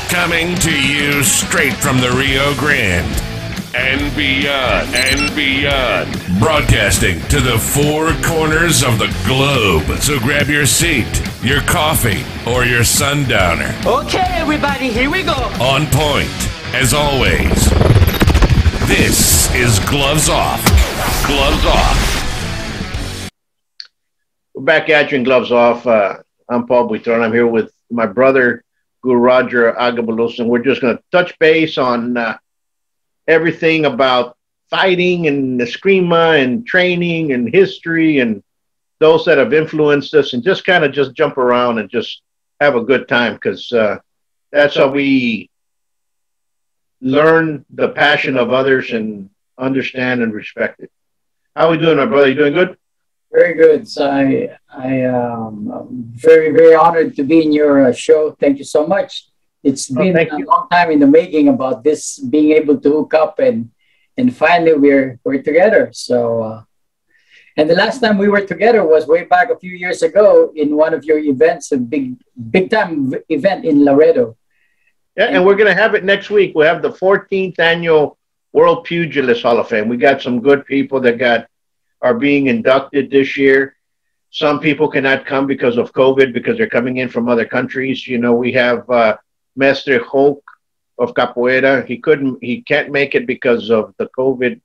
Coming to you straight from the Rio Grande and beyond, and beyond. Broadcasting to the four corners of the globe. So grab your seat, your coffee, or your sundowner. Okay, everybody, here we go. On point, as always. This is Gloves Off. Gloves Off. We're back at you in Gloves Off. I'm Paul Buitrón. I'm here with my brother, Guro Roger Agbulos, and we're just going to touch base on everything about fighting and Escrima and training and history and those that have influenced us, and just kind of just jump around and just have a good time, because that's how we learn the passion of others and understand and respect it. How are we doing, my brother? You doing good? Very good. So I am very, very honored to be in your show. Thank you so much. It's been a long time in the making about this, being able to hook up, and finally we're together. So, and the last time we were together was way back a few years ago in one of your events, a big time event in Laredo. Yeah, and we're going to have it next week. We have the 14th annual World Pugilist Hall of Fame. We got some good people that are being inducted this year. Some people cannot come because of COVID, because they're coming in from other countries. You know, we have Mestre Hulk of Capoeira. He can't make it because of the COVID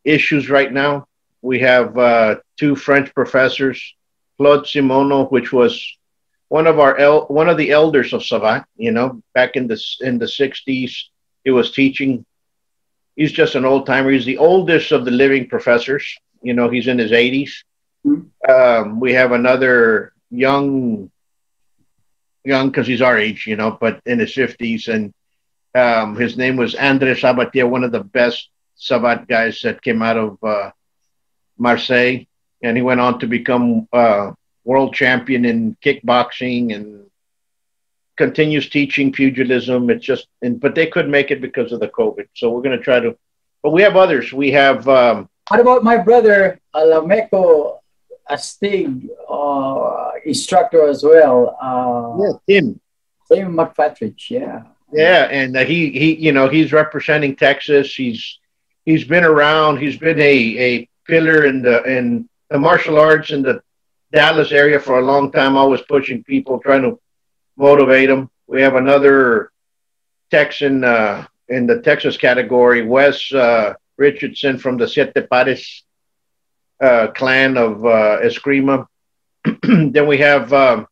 issues right now. We have two French professors, Claude Simoneau, which was one of the elders of Savate, you know, back in the 60s. He was teaching. He's just an old timer. He's the oldest of the living professors. You know, he's in his 80s. Mm-hmm. We have another young, because he's our age, you know, but in his 50s. And his name was André Sabatier, one of the best Savate guys that came out of Marseille. And he went on to become world champion in kickboxing and continues teaching pugilism. It's just, but they couldn't make it because of the COVID. So we're going to try to, but we have others. We have, what about my brother, Alameco Astig, instructor as well? Tim McPatrick, yeah. Yeah, and he, you know, he's representing Texas. He's been around. He's been a pillar in the martial arts in the Dallas area for a long time, always pushing people, trying to motivate them. We have another Texan in the Texas category, Wes Richardson from the Siete Pares clan of Escrima. Then we have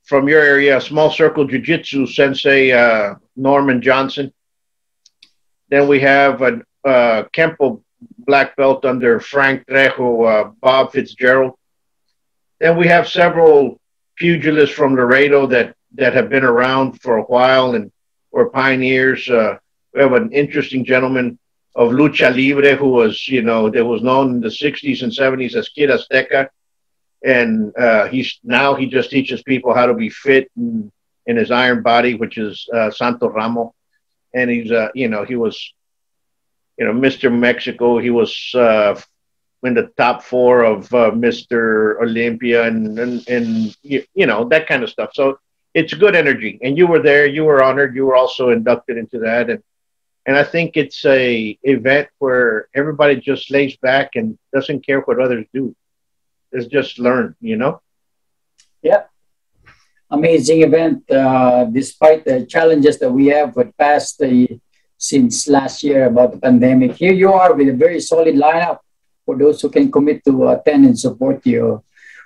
from your area, Small Circle Jiu-Jitsu Sensei Norman Johnson. Then we have a Kempo black belt under Frank Trejo, Bob Fitzgerald. Then we have several pugilists from Laredo that have been around for a while and were pioneers. We have an interesting gentleman of Lucha Libre who was, you know, that was known in the 60s and 70s as Kid Azteca. And he just teaches people how to be fit in his iron body, which is Santo Ramo. And he's, you know, he was, you know, Mr. Mexico. He was in the top 4 of Mr. Olympia and you know, that kind of stuff. So it's good energy. And you were there. You were honored. You were also inducted into that. And I think it's a event where everybody just lays back and doesn't care what others do. It's just learn, you know? Yeah. Amazing event. Despite the challenges that we have passed since last year about the pandemic, here you are with a very solid lineup for those who can commit to attend and support you.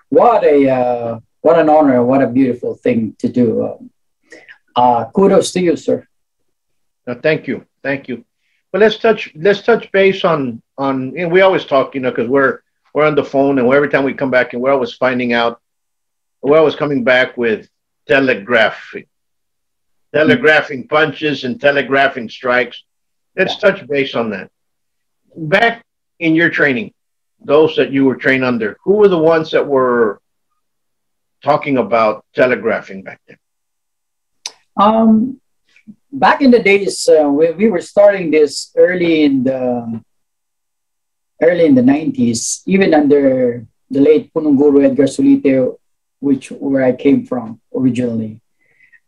What an honor. What a beautiful thing to do. Kudos to you, sir. Thank you. But let's touch base on you know, we always talk, you know, because we're on the phone, and every time we come back, and we're always coming back with telegraphing punches and telegraphing strikes. Let's touch base on that. Back in your training, those that you were trained under, who were the ones that were talking about telegraphing back then? Back in the days, we were starting this early in the 90s, even under the late Punong Guro Edgar Solite, where I came from originally.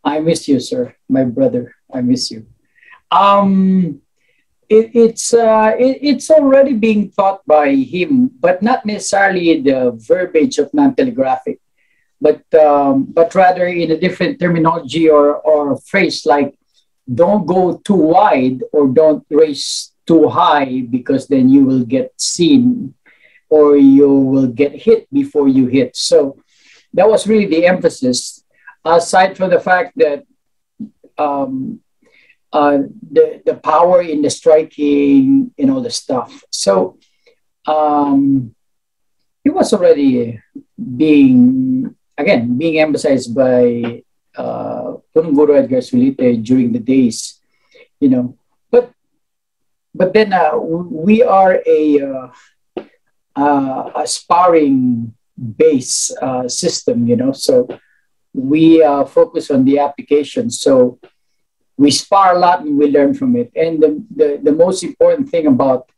I miss you, sir, my brother. I miss you. Um, it's already being taught by him, but not necessarily the verbiage of non-telegraphic, but rather in a different terminology or phrase like don't go too wide or don't raise too high because then you will get seen or you will get hit before you hit. So that was really the emphasis. Aside from the fact that um, the power in the striking and all the stuff. So um, it was already being emphasized by Guro Edgar Sulite during the days, you know. But then we are a sparring base system, you know. So we focus on the application. So we spar a lot and we learn from it. And the most important thing about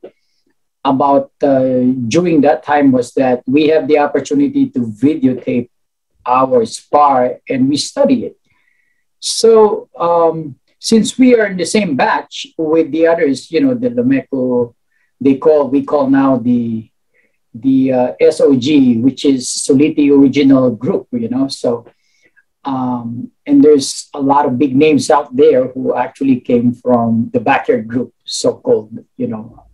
during that time was that we have the opportunity to videotape our spar and we study it. So since we are in the same batch with the others, you know, the Lameco, we call now the SOG, which is Soliti Original Group, you know. So and there's a lot of big names out there who actually came from the backyard group, so-called, you know.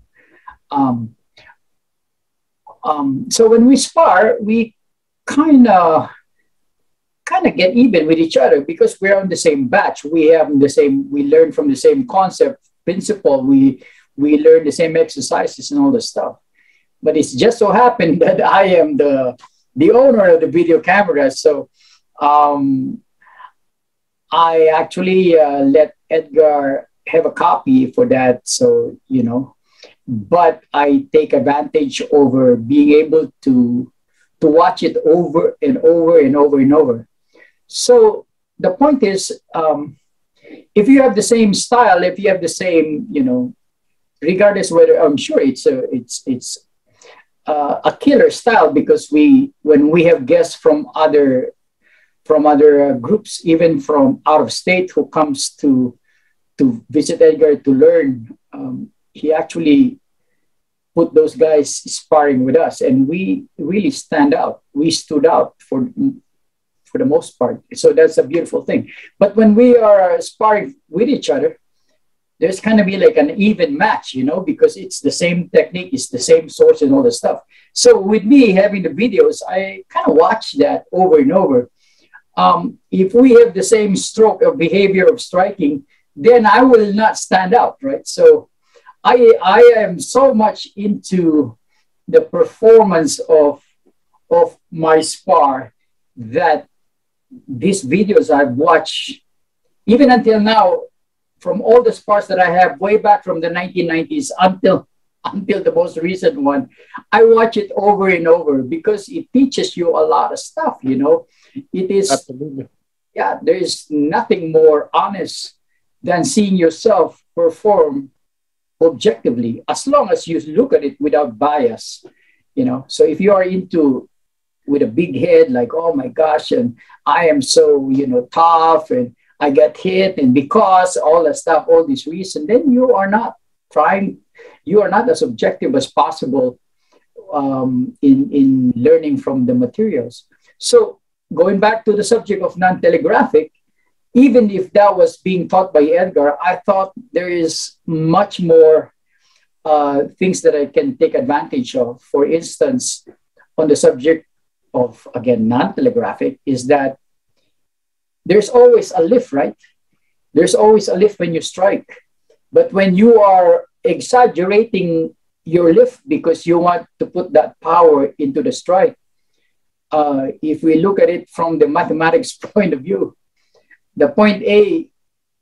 So when we spar, we kind of get even with each other because we're on the same batch. We learn from the same concept, principle. We learn the same exercises and all the stuff. But it's just so happened that I am the owner of the video camera. So I actually let Edgar have a copy for that. So, you know, but I take advantage over being able to watch it over and over and over and over. So the point is, if you have the same style, if you have the same, you know, regardless whether, I'm sure it's a killer style because when we have guests from other groups, even from out of state, who comes to visit Edgar to learn, he actually put those guys sparring with us, and we really stand out. We stood out for the most part. So that's a beautiful thing. But when we are sparring with each other, there's kind of be like an even match, you know, because it's the same technique, it's the same source and all the stuff. So with me having the videos, I kind of watch that over and over. If we have the same stroke of behavior of striking, then I will not stand out, right? So I am so much into the performance of my spar that these videos I've watched, even until now, from all the spars that I have way back from the 1990s until the most recent one, I watch it over and over because it teaches you a lot of stuff, you know. It is, absolutely, yeah, there is nothing more honest than seeing yourself perform objectively, as long as you look at it without bias, you know. So if you are into with a big head, like, oh my gosh, and I am so, you know, tough and I get hit and because all that stuff, all this reason, then you are not as objective as possible in learning from the materials. So going back to the subject of non-telegraphic, even if that was being taught by Edgar, I thought there is much more things that I can take advantage of. For instance, on the subject of, again, non-telegraphic, is that there's always a lift, right? There's always a lift when you strike. But when you are exaggerating your lift because you want to put that power into the strike, if we look at it from the mathematics point of view, the point A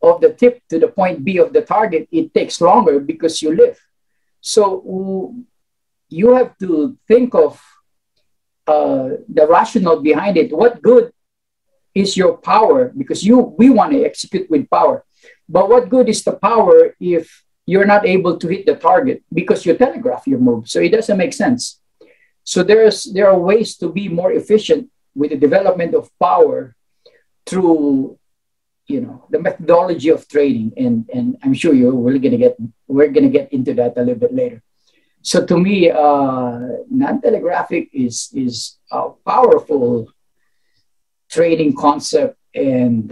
of the tip to the point B of the target, it takes longer because you lift. So you have to think of the rationale behind it. What good is your power? Because we want to execute with power. But what good is the power if you're not able to hit the target because you telegraph your move? So it doesn't make sense. So there are ways to be more efficient with the development of power through the methodology of training, and I'm sure we're gonna get into that a little bit later. So to me, non-telegraphic is a powerful training concept, and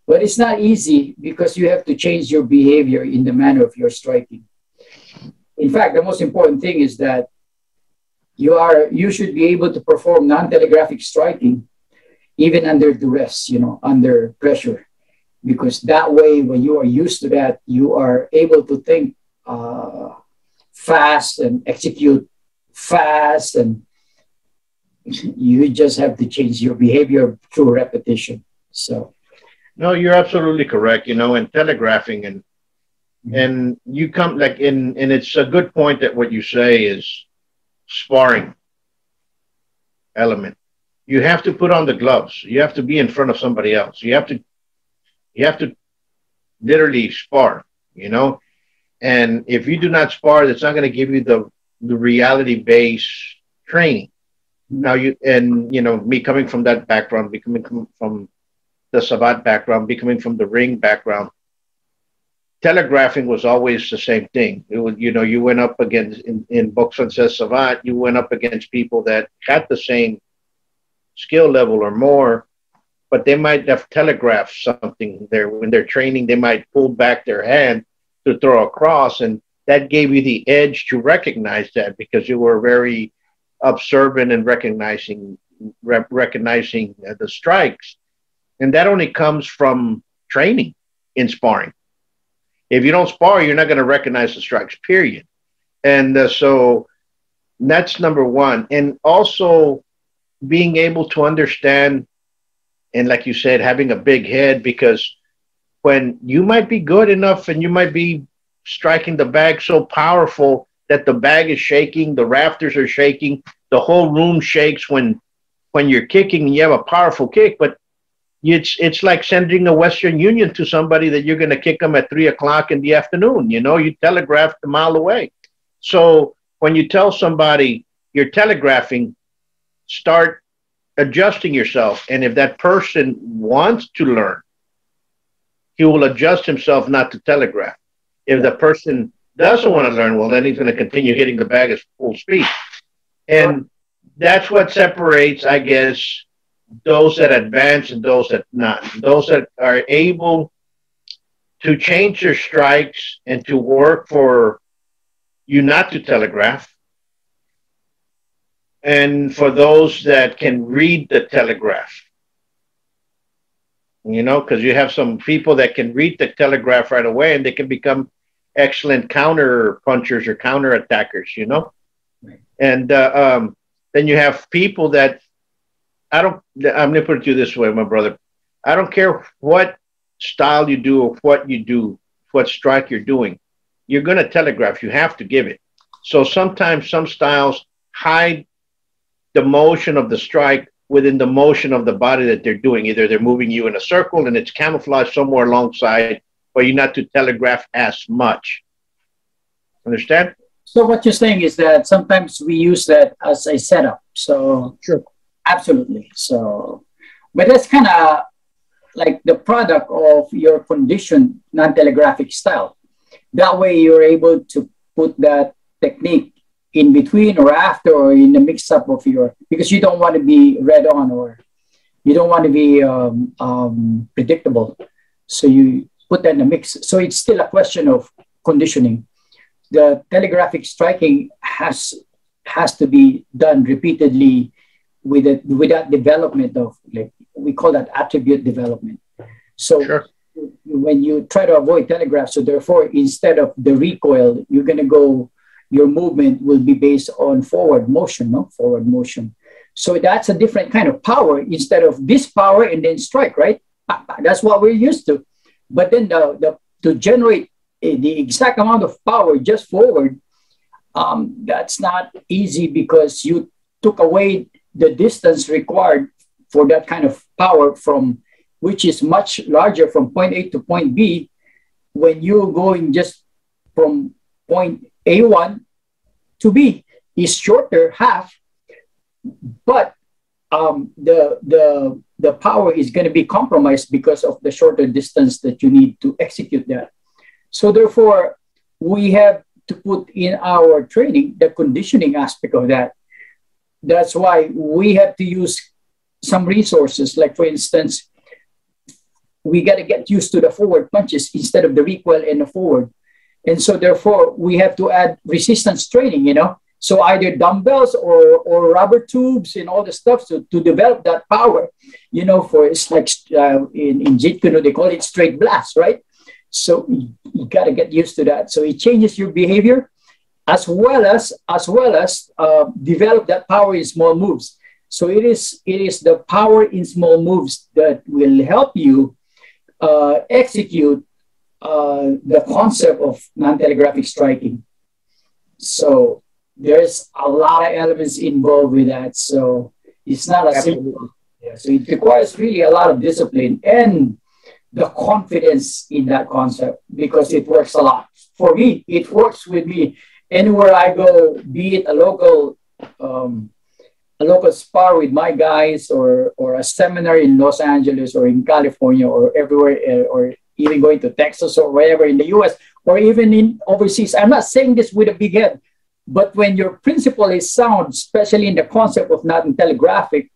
but it's not easy because you have to change your behavior in the manner of your striking. In fact, the most important thing is that you should be able to perform non-telegraphic striking even under duress, under pressure, because that way, when you are used to that, you are able to think fast and execute fast, and you just have to change your behavior through repetition. So, no, you're absolutely correct. In telegraphing and you come and it's a good point that what you say is sparring element. You have to put on the gloves. You have to be in front of somebody else. You have to literally spar, and if you do not spar, that's not going to give you the reality-based training. Now me coming from that background, becoming from the savate background, becoming from the ring background, telegraphing was always the same thing. It was, you went up against in boxe française savate, you went up against people that had the same skill level or more, but they might have telegraphed something there when they're training. They might pull back their hand to throw across, and that gave you the edge to recognize that because you were very observant and recognizing the strikes, and that only comes from training in sparring. If you don't spar, you're not going to recognize the strikes, period. And so that's number one. And also being able to understand, and like you said, having a big head, because when you might be good enough and you might be striking the bag so powerful that the bag is shaking, the rafters are shaking, the whole room shakes when you're kicking and you have a powerful kick, but it's like sending a Western Union to somebody that you're going to kick them at 3 o'clock in the afternoon. You telegraphed a mile away. So when you tell somebody you're telegraphing, start adjusting yourself. And if that person wants to learn, he will adjust himself not to telegraph. If the person doesn't want to learn, well, then he's going to continue hitting the bag at full speed. And that's what separates, I guess, those that advance and those that not. Those that are able to change their strikes and to work for you not to telegraph. And for those that can read the telegraph. Because you have some people that can read the telegraph right away and they can become excellent counter punchers or counter attackers, Right. And then you have people that I'm going to put it to you this way, my brother. I don't care what style you do or what you do, what strike you're doing. You're going to telegraph. You have to give it. So sometimes some styles hide the motion of the strike within the motion of the body that they're doing. Either they're moving you in a circle and it's camouflaged somewhere alongside, but you're not to telegraph as much. Understand? So what you're saying is that sometimes we use that as a setup. So sure. Absolutely. So, but that's kind of like the product of your conditioned non-telegraphic style. That way you're able to put that technique in between or after or in the mix-up of because you don't want to be read on or you don't want to be predictable. So you put that in the mix. So it's still a question of conditioning. The telegraphic striking has to be done repeatedly with that development of, like, we call that attribute development. So sure. When you try to avoid telegraph, so therefore, instead of the recoil, you're going to go, your movement will be based on forward motion, forward motion. So that's a different kind of power instead of this power and then strike, right? That's what we're used to. But then to generate the exact amount of power just forward, that's not easy because you took away the distance required for that kind of power which is much larger from point A to point B. When you're going just from point A1 to B is shorter, half, but the power is going to be compromised because of the shorter distance that you need to execute that. So therefore, we have to put in our training the conditioning aspect of that. That's why we have to use some resources. Like, for instance, we got to get used to the forward punches instead of the recoil and the forward. And so therefore, we have to add resistance training, you know. So either dumbbells or rubber tubes and all the stuff to develop that power, you know, for it's like in Jeet Kune, they call it straight blast, right? So you got to get used to that. So it changes your behavior as well as develop that power in small moves. So it is the power in small moves that will help you execute the concept of non-telegraphic striking. So there's a lot of elements involved with that. So it's not a simple. Yeah, so it requires really a lot of discipline and the confidence in that concept, because it works a lot. For me, it works with me anywhere I go, be it a local spar with my guys, or a seminar in Los Angeles or in California or everywhere, or even going to Texas or wherever in the US, or even in overseas. I'm not saying this with a big head, but when your principle is sound, especially in the concept of non-telegraphic,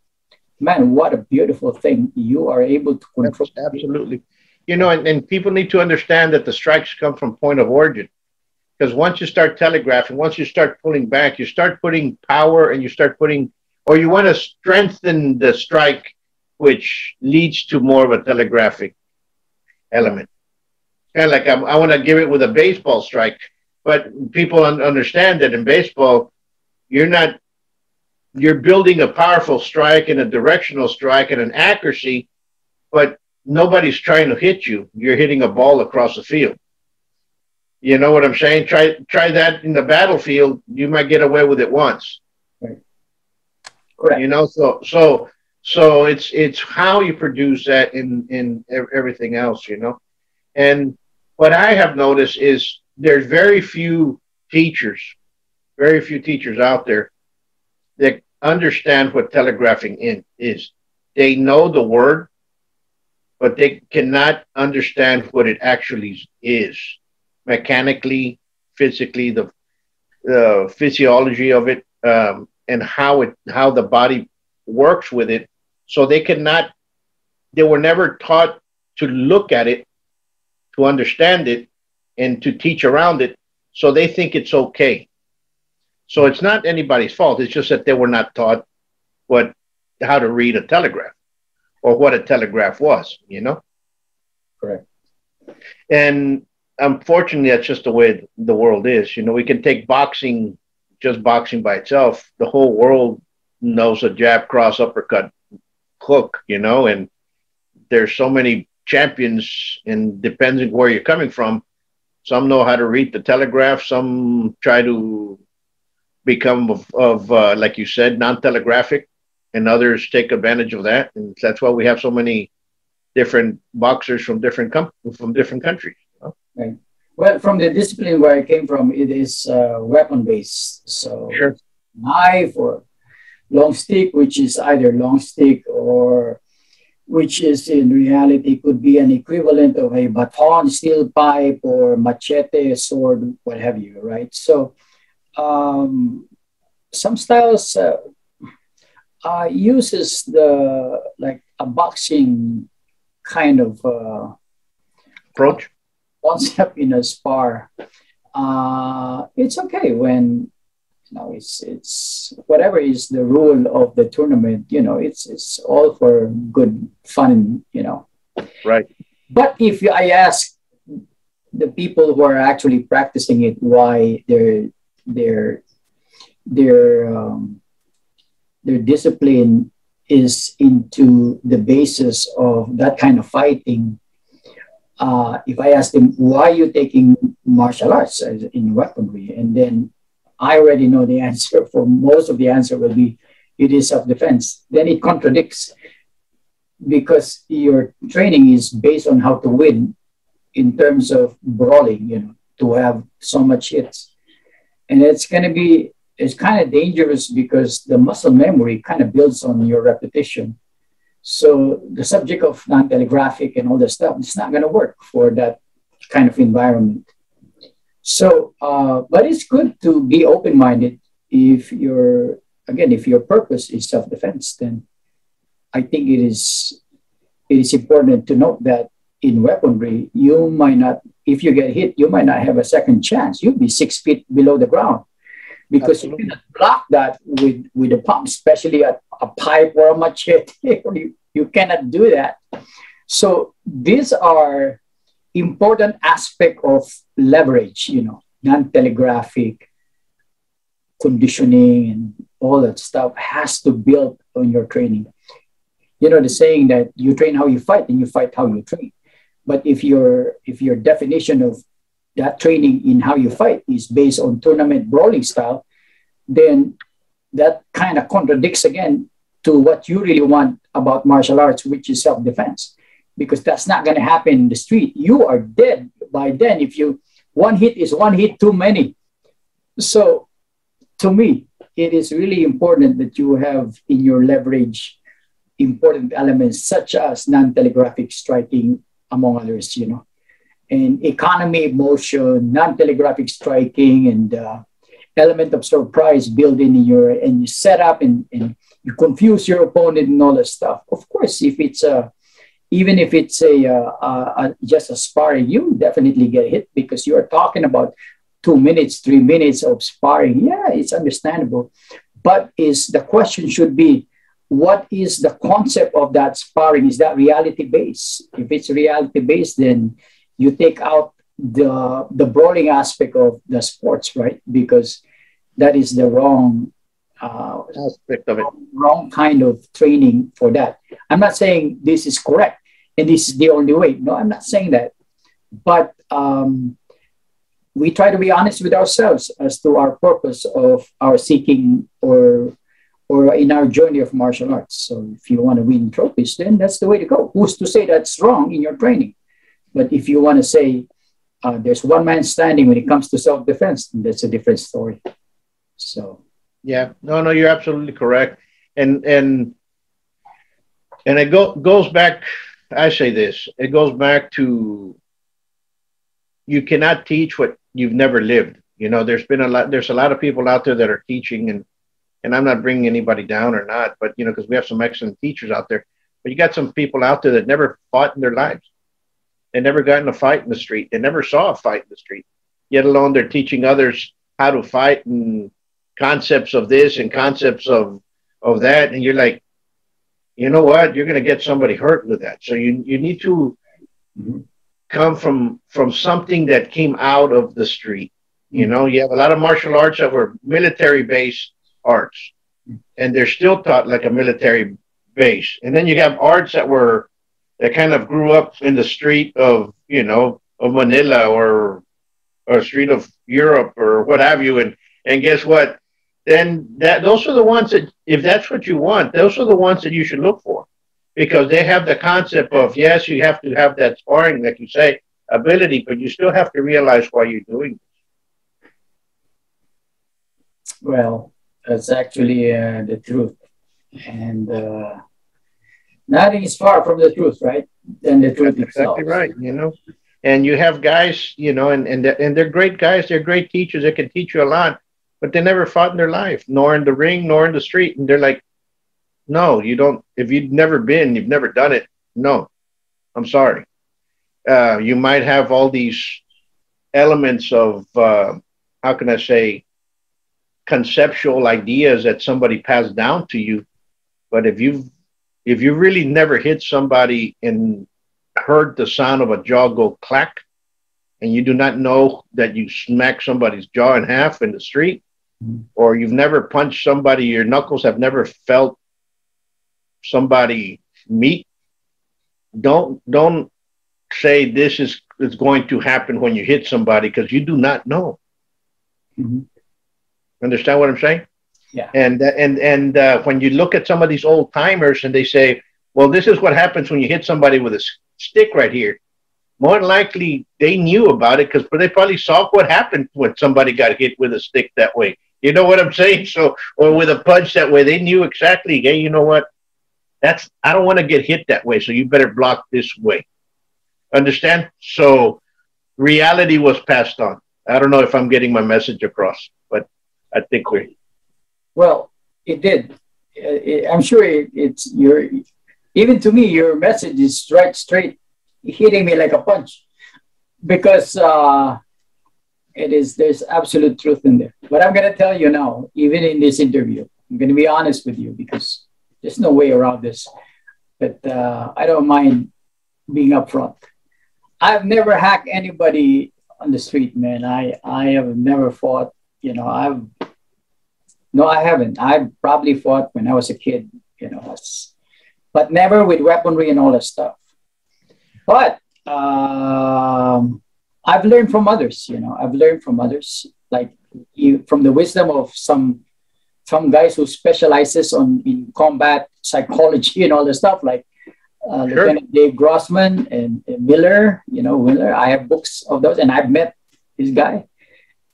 man, what a beautiful thing. You are able to control. Absolutely. You know, and people need to understand that the strikes come from point of origin. Because once you start telegraphing, once you start pulling back, you start putting power, and you start putting, or you want to strengthen the strike, which leads to more of a telegraphic element. Kind of like I want to give it with a baseball strike, but people understand that in baseball, you're building a powerful strike and a directional strike and an accuracy, but nobody's trying to hit you. You're hitting a ball across the field. You know what I'm saying? Try that in the battlefield. You might get away with it once. Right. Correct. You know, so it's how you produce that in everything else, you know. And what I have noticed is there's very few teachers out there that understand what telegraphing is. They know the word, but they cannot understand what it actually is. Mechanically, physically, the physiology of it, and how the body works with it. So they were never taught to look at it, to understand it, and to teach around it. So they think it's okay. So it's not anybody's fault. It's just that they were not taught how to read a telegraph or what a telegraph was, you know? Correct. And unfortunately, that's just the way the world is. You know, we can take boxing, just boxing by itself. The whole world knows a jab, cross, uppercut, hook, you know, and there's so many champions, and depending where you're coming from, some know how to read the telegraph, some try to become like you said, non-telegraphic, and others take advantage of that. And that's why we have so many different boxers from different countries. You know? Right. Well, from the discipline where I came from, it is weapon-based. So sure. Knife or long stick, which is either long stick or which is in reality could be an equivalent of a baton, steel pipe, or machete, sword, what have you, right? So some styles uses like a boxing kind of approach concept in a spar. It's okay when it's whatever is the rule of the tournament. You know, it's all for good fun. You know, right. But if I ask the people who are actually practicing it why their discipline is into the basis of that kind of fighting. If I ask them, why are you taking martial arts in weaponry? And then I already know the answer. For most of the answer will be, it is self-defense. Then it contradicts, because your training is based on how to win in terms of brawling, you know, to have so much hits. And it's going to be it's kind of dangerous because the muscle memory kind of builds on your repetition. So the subject of non-telegraphic and all that stuff, it's not going to work for that kind of environment. So, but it's good to be open-minded. If if your purpose is self-defense, then I think it is important to note that in weaponry, you might not, if you get hit, you might not have a second chance. You'll be 6 feet below the ground because you cannot block that with a pump, especially a pipe or a machete. You cannot do that. So these are important aspect of leverage, non-telegraphic conditioning and all that stuff has to build on your training. The saying that you train how you fight and you fight how you train. But if your definition of that training in how you fight is based on tournament brawling style, then that kind of contradicts again to what you really want about martial arts, which is self-defense, because that's not going to happen in the street. You are dead by then. If one hit is one hit too many. So to me, it is really important that you have in your leverage important elements such as non-telegraphic striking, among others, and economy of motion, non-telegraphic striking, and element of surprise built in your setup, and you confuse your opponent and all that stuff. Of course, if it's even if it's just a sparring, you definitely get hit because you are talking about 2 minutes, 3 minutes of sparring. Yeah, it's understandable, but the question should be, what is the concept of that sparring? Is that reality based? If it's reality based, then you take out the brawling aspect of the sports, right? Because that is the wrong aspect of it. Wrong kind of training for that. I'm not saying this is correct and this is the only way. No, I'm not saying that. But we try to be honest with ourselves as to our purpose of our seeking or in our journey of martial arts. So if you want to win trophies, then that's the way to go. Who's to say that's wrong in your training? But if you want to say there's one man standing when it comes to self-defense, that's a different story. So yeah, no, you're absolutely correct, and it goes back. I say this. It goes back to you cannot teach what you've never lived. There's a lot of people out there that are teaching, and I'm not bringing anybody down or not, but because we have some excellent teachers out there, but you got some people out there that never fought in their lives. They never got in a fight in the street. They never saw a fight in the street, yet alone they're teaching others how to fight and concepts of this and concepts of that. And you're like, you know what? You're going to get somebody hurt with that. So you need to come from something that came out of the street. You have a lot of martial arts that were military-based arts, and they're still taught like a military base. And then you have arts that kind of grew up in the street of Manila or street of Europe or what have you, and guess what? Then those are the ones that, if that's what you want, those are the ones that you should look for, because they have the concept of, yes, you have to have that sparring, like you say, ability, but you still have to realize why you're doing this. Well, that's actually the truth, and nothing is far from the truth, right? Than the truth itself. Exactly right. And you have guys, and they're great guys. They're great teachers. They can teach you a lot, but they never fought in their life, nor in the ring, nor in the street. And they're like, no, you don't. If you've never done it. No, I'm sorry. You might have all these elements of, how can I say, conceptual ideas that somebody passed down to you. But if you really never hit somebody and heard the sound of a jaw go clack, and you do not know that you smack somebody's jaw in half in the street, or you've never punched somebody, your knuckles have never felt somebody meet, don't say this is going to happen when you hit somebody, because you do not know. Understand what I'm saying? Yeah. And when you look at some of these old timers and they say, well, this is what happens when you hit somebody with a stick right here. More than likely, they knew about it because they probably saw what happened when somebody got hit with a stick that way. You know what I'm saying? So, or with a punch that way, they knew exactly, hey, you know what? I don't want to get hit that way, so you better block this way. Understand? So reality was passed on. I don't know if I'm getting my message across, but I think we. Well, it did. I'm sure it's your. Even to me, your message is right straight, hitting me like a punch, because there's absolute truth in there. But I'm gonna tell you now, even in this interview, I'm gonna be honest with you because there's no way around this. But I don't mind being upfront. I've never hacked anybody on the street, man. I have never fought. You know, no, I haven't. I probably fought when I was a kid. You know, but never with weaponry and all that stuff. But I've learned from others. You know, I've learned from others, like from the wisdom of some guys who specializes in combat psychology and all the stuff, like Sure. Lieutenant Dave Grossman and Miller. You know, Miller. I have books of those, and I've met this guy.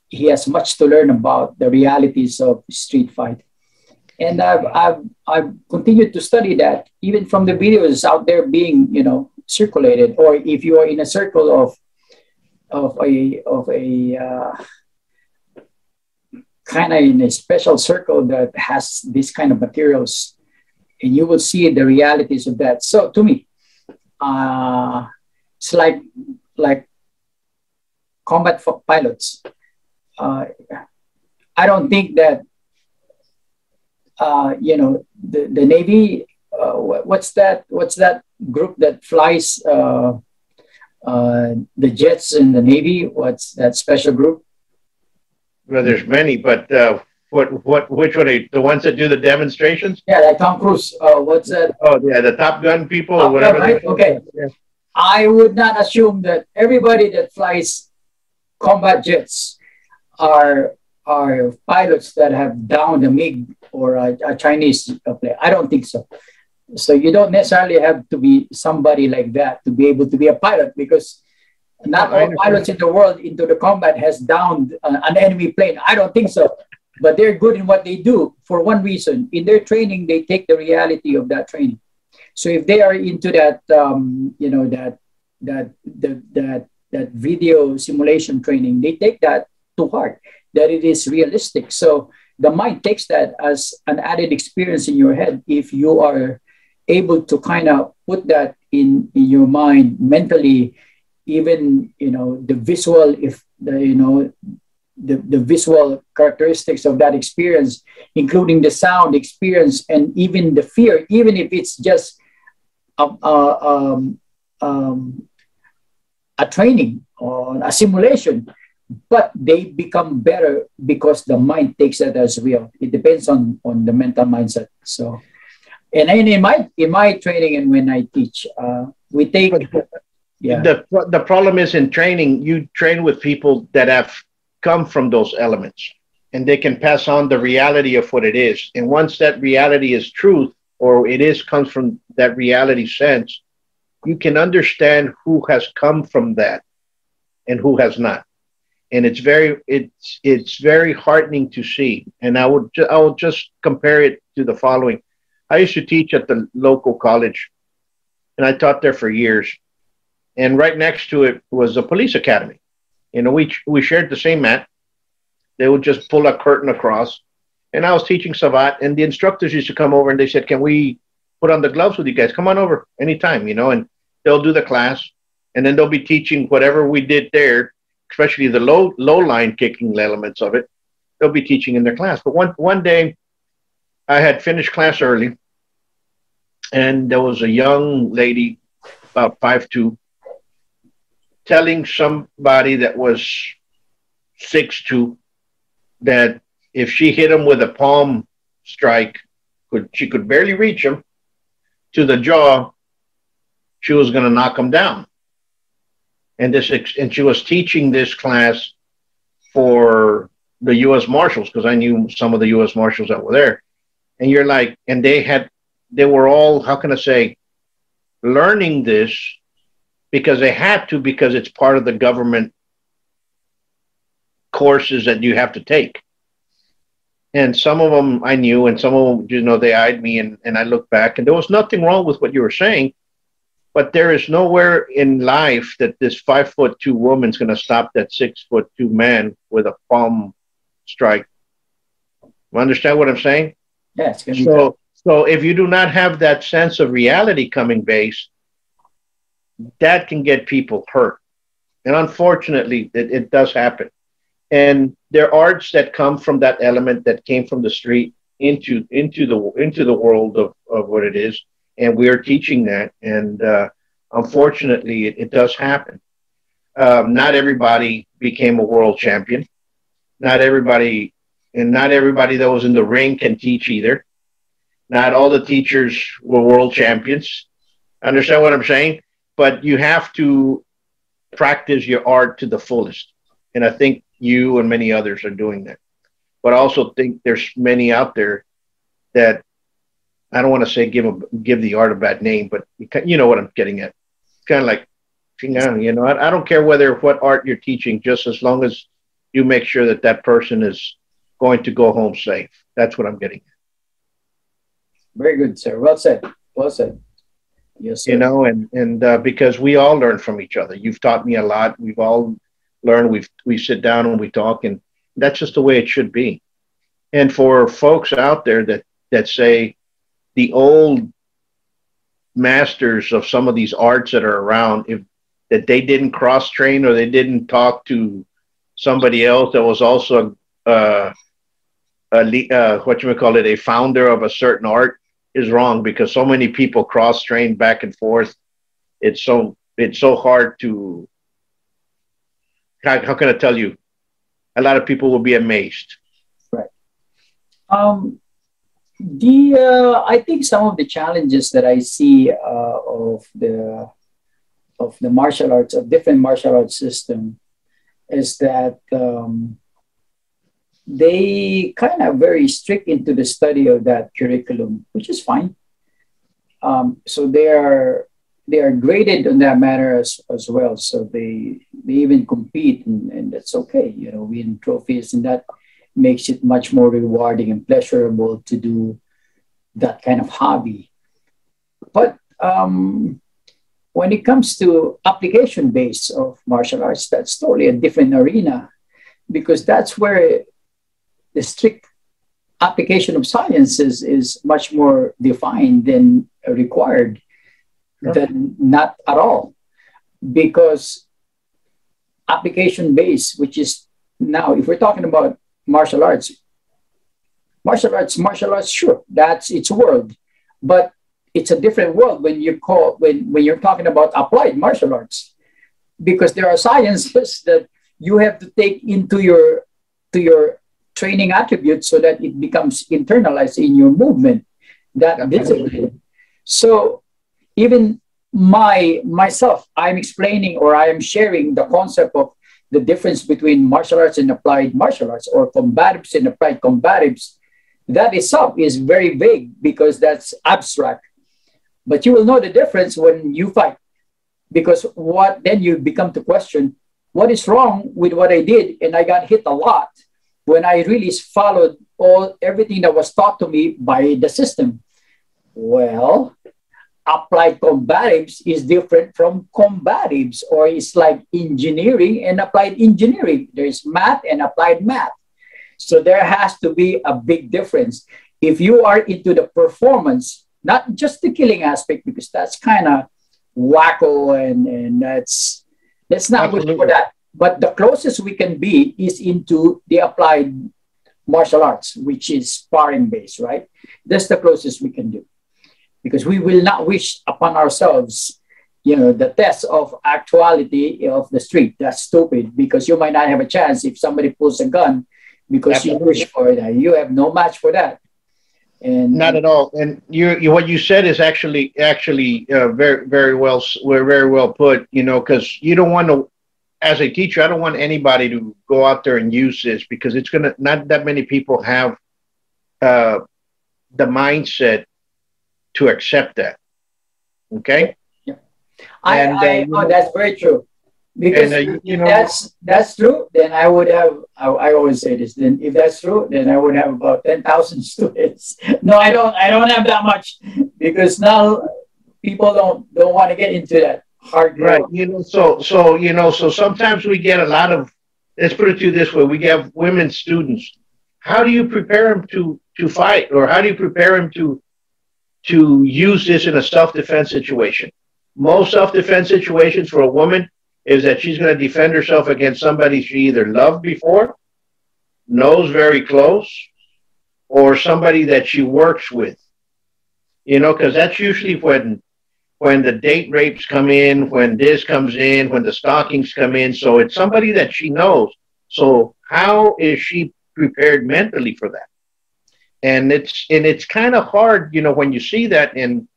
He has much to learn about the realities of street fight, and I've continued to study that, even from the videos out there being, you know, circulated, or if you are in a circle of a kind of in a special circle that has this kind of materials, and you will see the realities of that. So to me, it's like combat pilots. I don't think that you know, the Navy. What's that group that flies the jets in the Navy? What's that special group? Well, there's many, but which one? The ones that do the demonstrations? Yeah, like Tom Cruise. What's that? Oh, yeah, the Top Gun people or Top whatever. Gun, right? Okay. Yeah. I would not assume that everybody that flies combat jets are pilots that have downed a MiG or a Chinese plane. I don't think so. So you don't necessarily have to be somebody like that to be able to be a pilot, because not all pilots in the world into the combat has downed an enemy plane. I don't think so. But they're good in what they do for one reason. In their training, they take the reality of that training. So if they are into that, you know, that video simulation training, they take that to heart, that it is realistic. So the mind takes that as an added experience in your head. If you are able to kind of put that in your mind mentally, even, you know, the visual, if the, you know, the visual characteristics of that experience, including the sound experience and even the fear, even if it's just a training or a simulation, but they become better because the mind takes it as real. It depends on the mental mindset. So, and in my training and when I teach, we take. Yeah. The problem is in training, you train with people that have come from those elements, and they can pass on the reality of what it is. And once that reality is truth, or comes from that reality sense, you can understand who has come from that and who has not. And it's very heartening to see. And I will just compare it to the following. I used to teach at the local college, and I taught there for years. And right next to it was a police academy. You know, we shared the same mat. They would just pull a curtain across. And I was teaching Savat, and the instructors used to come over and they said, "Can we put on the gloves with you guys? Come on over anytime," you know, and they'll do the class. And then they'll be teaching whatever we did there, especially the low line kicking elements of it. They'll be teaching in their class. But one day I had finished class early, and there was a young lady, about 5'2", telling somebody that was 6'2", that if she hit him with a palm strike, she could barely reach him to the jaw, she was going to knock him down. And she was teaching this class for the U.S. Marshals, because I knew some of the U.S. Marshals that were there. And you're like, and they were all, how can I say, learning this because they had to, because it's part of the government courses that you have to take. And some of them I knew, and some of them, they eyed me, and I looked back, and there was nothing wrong with what you were saying. But there is nowhere in life that this 5'2" woman's going to stop that 6'2" man with a palm strike. You understand what I'm saying? Yeah, it's going to be tough. So if you do not have that sense of reality coming base, that can get people hurt. And unfortunately, it does happen. And there are arts that come from that element that came from the street into the world of what it is, and we are teaching that. And unfortunately, it does happen. Not everybody became a world champion. Not everybody that was in the ring can teach either. Not all the teachers were world champions. Understand what I'm saying? But you have to practice your art to the fullest. And I think you and many others are doing that. But I also think there's many out there that, I don't want to say give the art a bad name, but you know what I'm getting at. Kind of like, I don't care what art you're teaching, just as long as you make sure that person is going to go home safe. That's what I'm getting at. Very good, sir. Well said. Well said. Yes, sir. And because we all learn from each other. You've taught me a lot. We've all learned. We sit down and we talk, and that's just the way it should be. And for folks out there that say the old masters of some of these arts that are around, that they didn't cross train or they didn't talk to somebody else that was also a founder of a certain art, is wrong, because so many people cross train back and forth. It's so hard to, how can I tell you? A lot of people will be amazed. Right. I think some of the challenges that I see of the martial arts, of different martial arts system, is that they kind of very strict into the study of that curriculum, which is fine. So they are graded on that matter as well. So they even compete, and that's okay. Win trophies, and that makes it much more rewarding and pleasurable to do that kind of hobby. But when it comes to application base of martial arts, that's totally a different arena, because that's where the strict application of sciences is much more defined than required, than not at all. Because application base, which is now, if we're talking about martial arts, sure, that's its world, but it's a different world when you're talking about applied martial arts, because there are sciences that you have to take into your training attributes so that it becomes internalized in your movement, that discipline. So even myself, I'm explaining, or I am sharing the concept of the difference between martial arts and applied martial arts, or combatives and applied combatives. That itself is very vague, because that's abstract. But you will know the difference when you fight, because then you become to question, what is wrong with what I did? And I got hit a lot when I really followed everything that was taught to me by the system. Well, applied combatives is different from combatives, or it's like engineering and applied engineering. There's math and applied math. So there has to be a big difference. If you are into the performance, not just the killing aspect, because that's kind of wacko, and that's not good for that. But the closest we can be is into the applied martial arts, which is sparring based, right? That's the closest we can do, because we will not wish upon ourselves, the test of actuality of the street. That's stupid, because you might not have a chance if somebody pulls a gun, because you wish for that. You have no match for that. And not at all. And what you said is actually very, very well put. Because you don't want to, as a teacher, I don't want anybody to go out there and use this, because it's not that many people have the mindset to accept that. Okay. Yeah. That's very true. Because you if know, that's true, then I would have. I always say this. Then if that's true, then I would have about 10,000 students. No, I don't. I don't have that much because now people don't want to get into that right? hardcore. You know, so sometimes we get a lot of. Let's put it to you this way: we get women students. How do you prepare them to fight, or how do you prepare them to use this in a self defense situation? Most self defense situations for a woman is that she's going to defend herself against somebody she either loved before, knows very close, or somebody that she works with. You know, because that's usually when the date rapes come in, when this comes in, when the stalkings come in. So it's somebody that she knows. So how is she prepared mentally for that? And it's kind of hard, you know, when you see that. And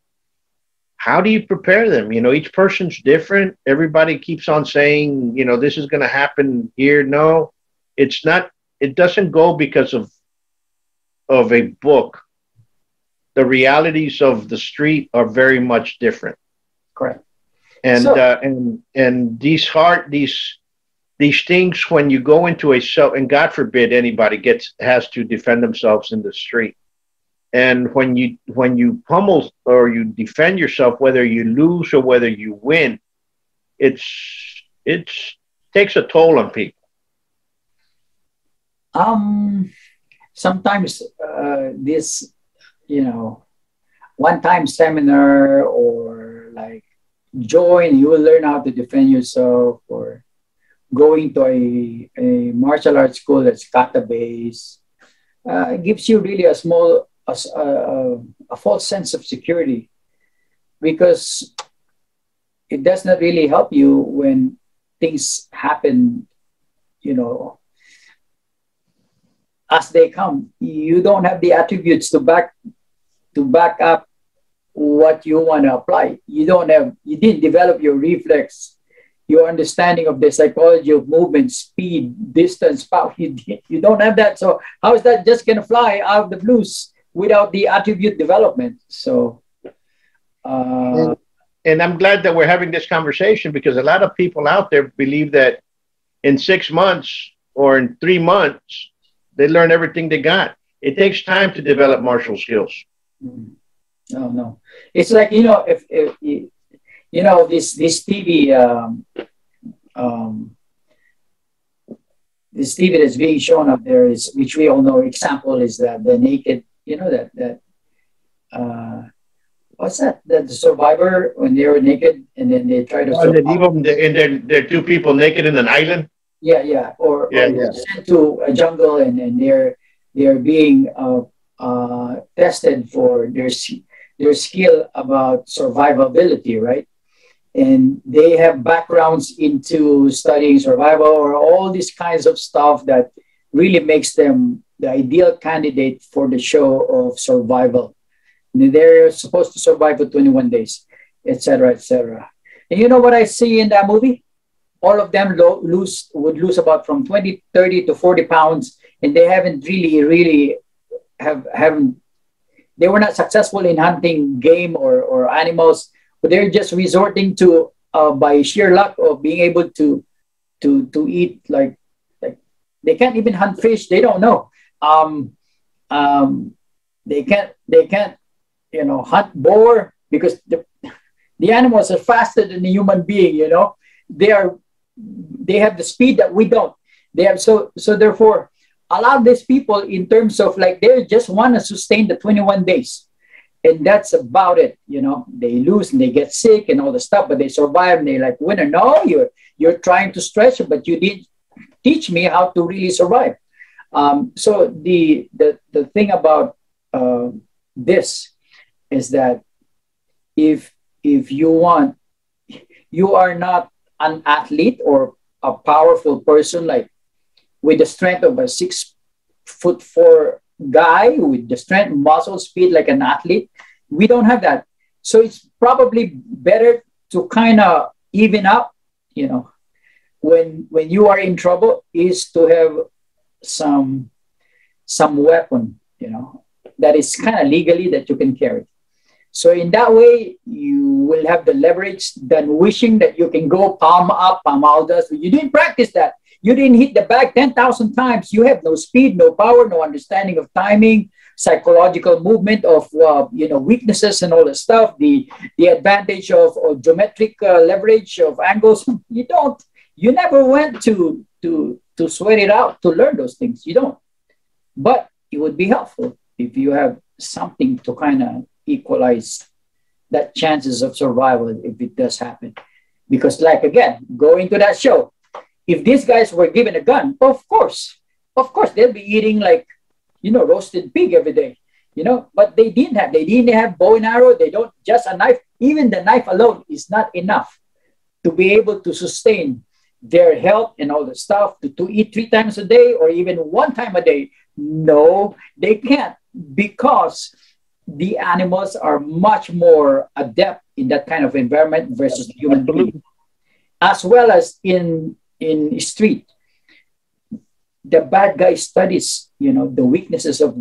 how do you prepare them? You know, each person's different. Everybody keeps on saying, you know, this is going to happen here. No, it's not. It doesn't go because of a book. The realities of the street are very much different. Correct. And So and these things, when you go into a self, and God forbid anybody has to defend themselves in the street. And when you pummel or you defend yourself, whether you lose or whether you win, it's takes a toll on people. um, sometimes this, you know, one-time seminar or like join, you will learn how to defend yourself, or going to a martial arts school that's kata base gives you really a small a false sense of security, because it does not really help you when things happen, you know, as they come. You don't have the attributes to back up what you want to apply. You didn't develop your reflex, your understanding of the psychology of movement, speed, distance, power. You don't have that. So how is that just going to fly out of the blues without the attribute development? So, And, and I'm glad that we're having this conversation, because a lot of people out there believe that in 6 months or in 3 months, they learn everything they got. It takes time to develop martial skills. no, no. It's like, you know, if you know, this TV, um, this TV that's being shown up there is, which we all know, example is that the naked, you know, that what's that? That the survivor, when they were naked and then they try to Oh, and they leave survive. them, and they're two people naked in an island. Yeah, yeah. Yeah, Or yeah. they're sent to a jungle, and they're being tested for their skill about survivability, right? And they have backgrounds into studying survival or all these kinds of stuff that really makes them the ideal candidate for the show of survival. And they're supposed to survive for 21 days, etc., etc. And you know what I see in that movie? All of them would lose about from 20, 30 to 40 pounds, and they haven't really haven't they were not successful in hunting game or animals, but they're just resorting to by sheer luck of being able to eat, like they can't even hunt fish. They don't know. Um, they can't you know, hunt boar, because the animals are faster than the human being. You know, they have the speed that we don't. They have so therefore a lot of these people, in terms of like, they just want to sustain the 21 days. And that's about it. You know, they lose and they get sick and all the stuff, but they survive and they like winner. No, you're trying to stretch it, but you didn't teach me how to really survive. So the thing about this is that if you are not an athlete or a powerful person, like with the strength of a 6'4" guy, with the strength, muscle, speed like an athlete, we don't have that. So it's probably better to kind of even up, you know, when you are in trouble, is to have some weapon, you know, that is kind of legally that you can carry. So in that way, you will have the leverage than wishing that you can go palm up, palm out. You didn't practice that. You didn't hit the bag 10,000 times. You have no speed, no power, no understanding of timing, psychological movement of weaknesses and all that stuff. The advantage of geometric leverage of angles. You don't. You never went to sweat it out to learn those things. You don't. But it would be helpful if you have something to kind of equalize that chances of survival if it does happen. Because, like, again, going to that show, if these guys were given a gun, of course, they'll be eating like, roasted pig every day, but they didn't have bow and arrow. They don't, just a knife. Even the knife alone is not enough to be able to sustain their health and all the stuff, to eat 3 times a day or even 1 time a day. No, they can't, because the animals are much more adept in that kind of environment versus the human being. As well as in street, the bad guy studies, the weaknesses of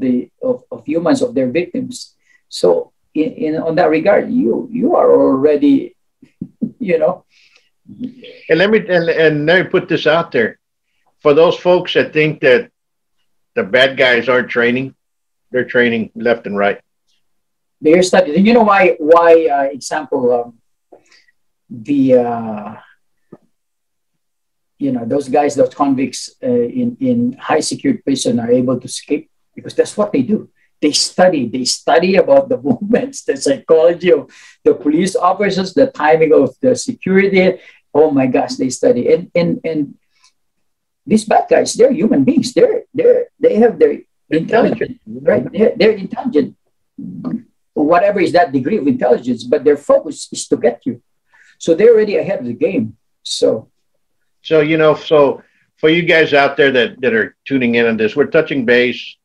humans, of their victims. So on that regard, you are already, And let me put this out there. For those folks that think that the bad guys aren't training, they're training left and right. They're studying. And you know why? Example, those guys, those convicts in high security prison are able to escape, because that's what they do. They study about the movements, the psychology of the police officers, the timing of the security. Oh my gosh, they study. And these bad guys, they're human beings. They have their intelligence, right? They're intelligent, whatever is that degree of intelligence, but their focus is to get you. So they're already ahead of the game. So for you guys out there that are tuning in on this, we're touching base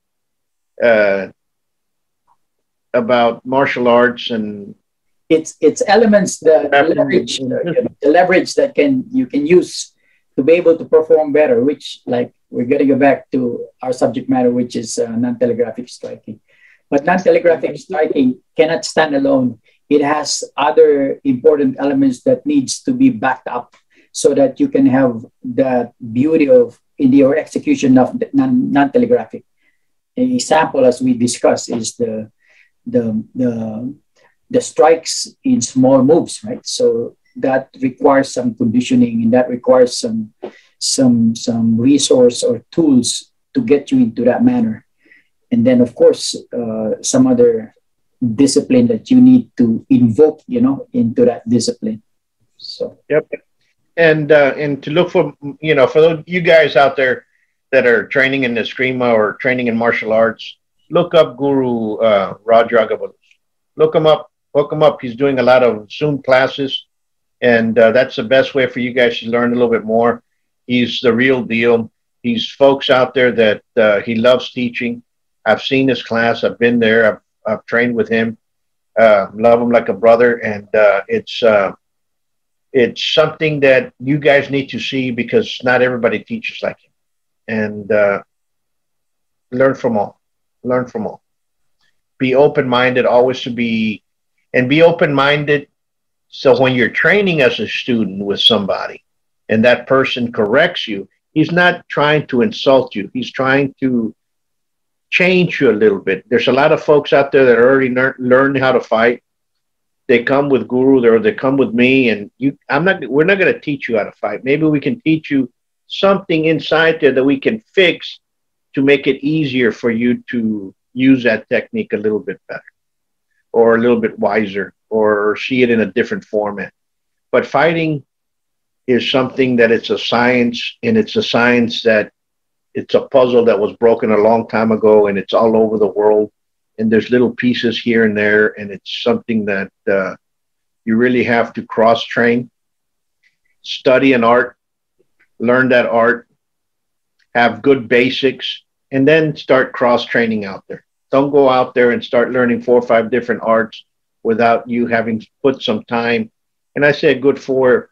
about martial arts, and it's elements, the leverage that you can use to be able to perform better, which, like, we're going to go back to our subject matter, which is non-telegraphic striking. But non-telegraphic striking cannot stand alone. It has other important elements that needs to be backed up so that you can have the beauty of in your execution of non-telegraphic. An example, as we discussed, is the strikes in small moves, right? So that requires some conditioning, and that requires some resource or tools to get you into that manner. And then, of course, some other discipline that you need to invoke, into that discipline. So, yep. And to look for, for those you guys out there that are training in the Escrima or training in martial arts, look up Guro Roger Agbulos. Look him up. Hook him up. He's doing a lot of Zoom classes, and that's the best way for you guys to learn a little bit more. He's the real deal. He's folks out there that he loves teaching. I've seen his class. I've been there. I've trained with him. Love him like a brother, and it's something that you guys need to see, because not everybody teaches like him. And learn from all. Learn from all. Be open-minded, always to be, and be open-minded. So when you're training as a student with somebody and that person corrects you, he's not trying to insult you. He's trying to change you a little bit. There's a lot of folks out there that already learned how to fight. They come with Guru, or they come with me, and we're not going to teach you how to fight. Maybe we can teach you something inside there that we can fix to make it easier for you to use that technique a little bit better, or a little bit wiser, or see it in a different format. But fighting is something that it's a science, and it's a science that it's a puzzle that was broken a long time ago, and it's all over the world. And there's little pieces here and there, and it's something that you really have to cross-train, study an art, learn that art, have good basics, and then start cross-training out there. Don't go out there and start learning 4 or 5 different arts without you having put some time, and I say a good 4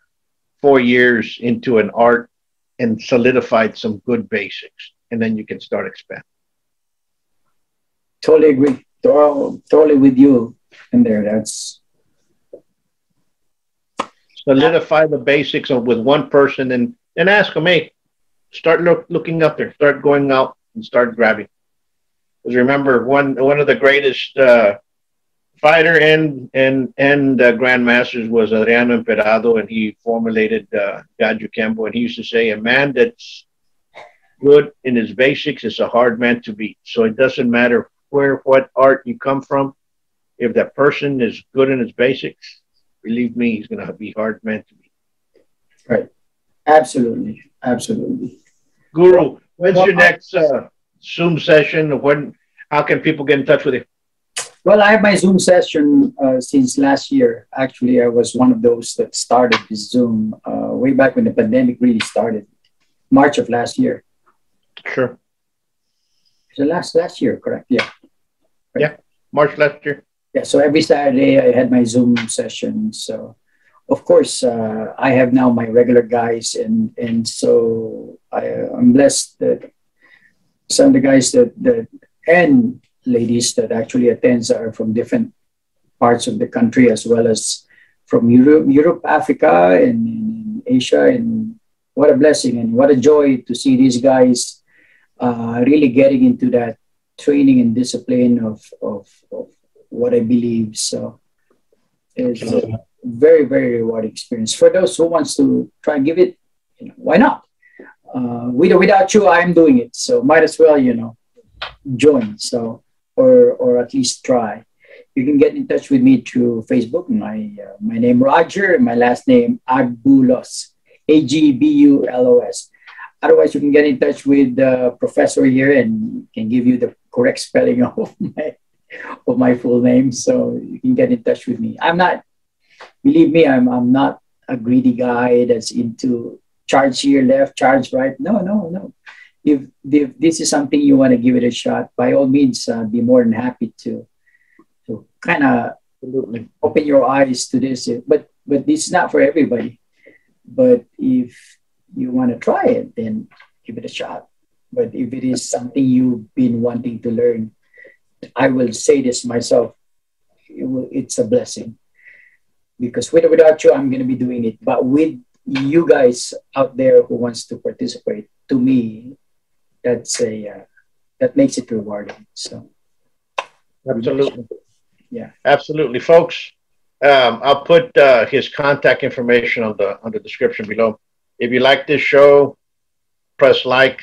years into an art and solidified some good basics, and then you can start expanding. Totally agree. Totally with you. And there, that's solidify the basics with one person, and ask them, hey, start looking up there, start going out and start grabbing. Because remember, one of the greatest fighter and grandmasters was Adriano Emperado, and he formulated Gaju Kembo, and he used to say, a man that's good in his basics is a hard man to beat. So it doesn't matter what art you come from. If that person is good in his basics, believe me, he's going to be hard man to beat. Right. Absolutely. Absolutely. Guru, when's your next Zoom session? How can people get in touch with you? Well, I have my Zoom session since last year. Actually, I was one of those that started this Zoom way back when the pandemic really started, March of last year. Sure. So last year, correct? Yeah. Right. Yeah, March last year. Yeah, so every Saturday I had my Zoom session. So, of course, I have now my regular guys, and so I'm blessed that some of the guys that and ladies that actually attends are from different parts of the country, as well as from Europe, Africa, and Asia. And what a blessing and what a joy to see these guys really getting into that training and discipline of what I believe. So it's a very, very rewarding experience. For those who wants to try and give it, why not? With or without you, I'm doing it. So might as well, join. So, or at least try. You can get in touch with me through Facebook. My name Roger, and my last name Agbulos, Agbulos. Otherwise, you can get in touch with the professor here and can give you the correct spelling of my full name. So you can get in touch with me. Believe me, I'm not a greedy guy that's into charge here, left, charge right. No. If this is something you want to give it a shot, by all means, be more than happy to kind of open your eyes to this. But this is not for everybody. But if you want to try it, then give it a shot. But if it is something you've been wanting to learn, I will say this myself, it's a blessing. Because with or without you, I'm going to be doing it. But with you guys out there who wants to participate, to me, that makes it rewarding. So, absolutely, yeah, absolutely, folks. I'll put his contact information on the description below. If you like this show, press like,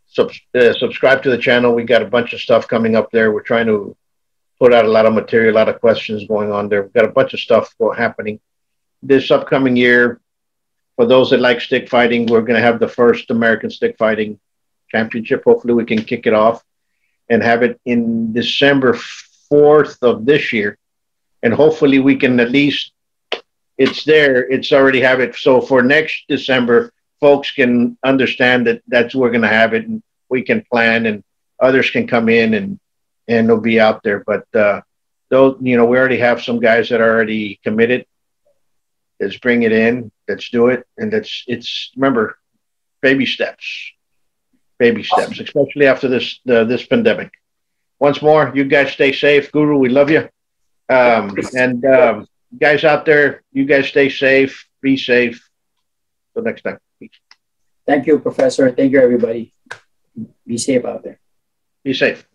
subscribe to the channel. We got a bunch of stuff coming up there. We're trying to put out a lot of material, a lot of questions going on there. We've got a bunch of stuff happening this upcoming year. For those that like stick fighting, we're going to have the first American Stick Fighting Championship. Hopefully we can kick it off and have it in December 4th of this year. And hopefully we can at least, it's already have it. So for next December, folks can understand that that's where we're going to have it, and we can plan, and others can come in and they'll be out there. But those, we already have some guys that are already committed. Let's bring it in. Let's do it. And remember, baby steps, especially after this pandemic. Once more, you guys stay safe. Guru, we love you. Guys out there, you guys stay safe. Be safe. Till next time. Peace. Thank you, Professor. Thank you, everybody. Be safe out there. Be safe.